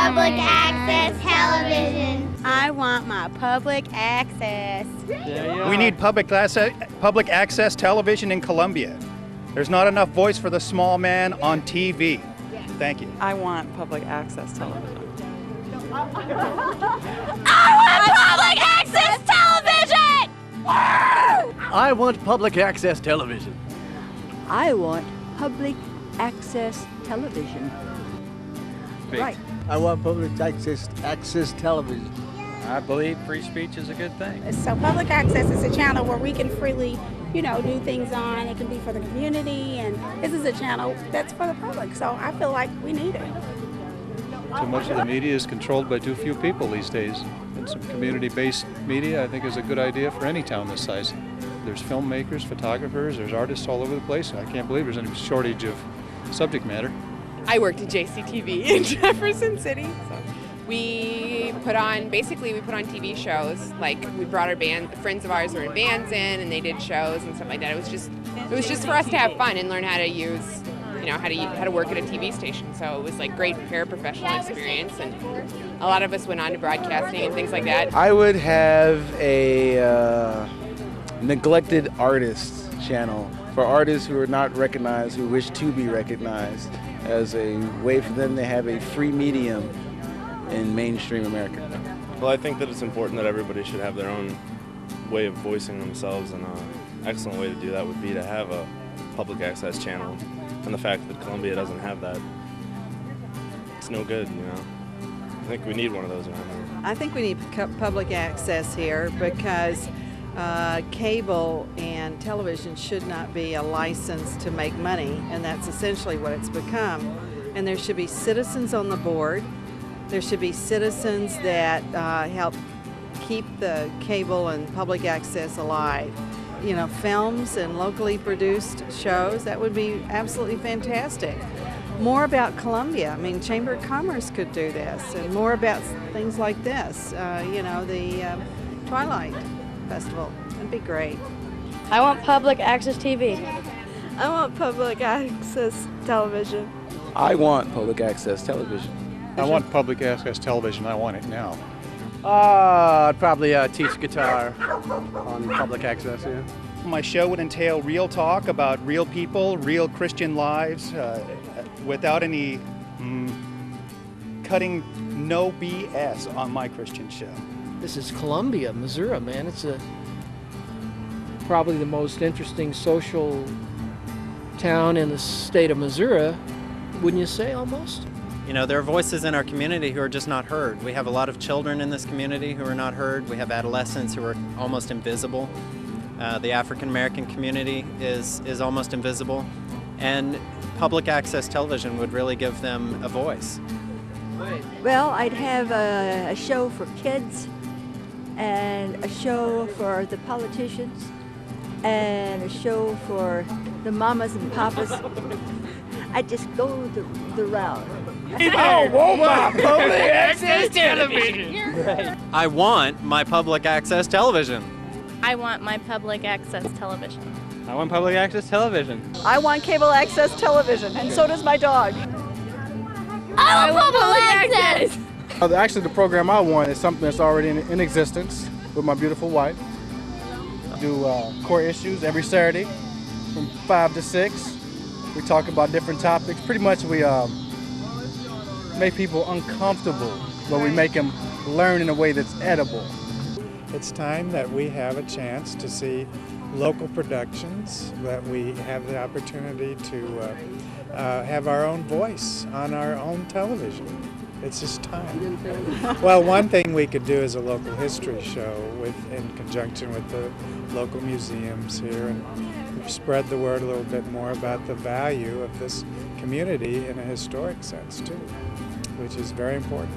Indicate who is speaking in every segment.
Speaker 1: public access television.
Speaker 2: I want my public access.
Speaker 3: We need public access television in Columbia. There's not enough voice for the small man on TV. Thank you.
Speaker 4: I want public access television.
Speaker 1: I want public access television!
Speaker 5: I want public access television.
Speaker 6: I want public access television. Right.
Speaker 7: I want public access television.
Speaker 8: I believe free speech is a good thing.
Speaker 2: So public access is a channel where we can freely, do things on. It can be for the community, and this is a channel that's for the public. So I feel like we need it.
Speaker 9: Too much of the media is controlled by too few people these days. And some community-based media, I think, is a good idea for any town this size. There's filmmakers, photographers, there's artists all over the place. I can't believe there's any shortage of subject matter.
Speaker 10: I worked at JCTV in Jefferson City. So we put on TV shows. Like, we brought our band, friends of ours were in bands in, and they did shows and stuff like that. It was just for us to have fun and learn how to use, how to work at a TV station. So it was like great paraprofessional experience, and a lot of us went on to broadcasting and things like that.
Speaker 7: I would have a neglected artists channel for artists who are not recognized, who wish to be recognized, as a way for them to have a free medium in mainstream America.
Speaker 11: Well, I think that it's important that everybody should have their own way of voicing themselves, and an excellent way to do that would be to have a public access channel. And the fact that Columbia doesn't have that, it's no good, I think we need one of those around here.
Speaker 4: I think we need public access here because cable and television should not be a license to make money, and that's essentially what it's become. And there should be citizens on the board. There should be citizens that help keep the cable and public access alive. Films and locally produced shows, that would be absolutely fantastic. More about Columbia. Chamber of Commerce could do this, and more about things like this. The Twilight Festival. That'd be great.
Speaker 1: I want public access TV.
Speaker 6: I want public access television.
Speaker 7: I want public access television.
Speaker 9: I want public access television. I want it now.
Speaker 5: I'd probably teach guitar on public access, yeah.
Speaker 3: My show would entail real talk about real people, real Christian lives, without any cutting no BS on my Christian show.
Speaker 12: This is Columbia, Missouri, man. It's probably the most interesting social town in the state of Missouri, wouldn't you say, almost?
Speaker 8: There are voices in our community who are just not heard. We have a lot of children in this community who are not heard. We have adolescents who are almost invisible. The African American community is almost invisible. And public access television would really give them a voice.
Speaker 6: Well, I'd have a show for kids, and a show for the politicians, and a show for the mamas and papas. I just go the round.
Speaker 5: I want my public access television.
Speaker 8: I want my public access television.
Speaker 1: I want my public access television.
Speaker 8: I want public access television.
Speaker 4: I want cable access television, and so does my dog.
Speaker 1: I want public access!
Speaker 7: Actually, the program I want is something that's already in existence with my beautiful wife. I do core issues every Saturday from 5 to 6. We talk about different topics. Pretty much we make people uncomfortable, but we make them learn in a way that's edible.
Speaker 13: It's time that we have a chance to see local productions, that we have the opportunity to have our own voice on our own television. It's just time. Well, one thing we could do is a local history show in conjunction with the local museums here, and spread the word a little bit more about the value of this community in a historic sense too, which is very important.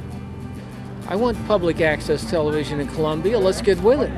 Speaker 12: I want public access television in Columbia. Let's get with it.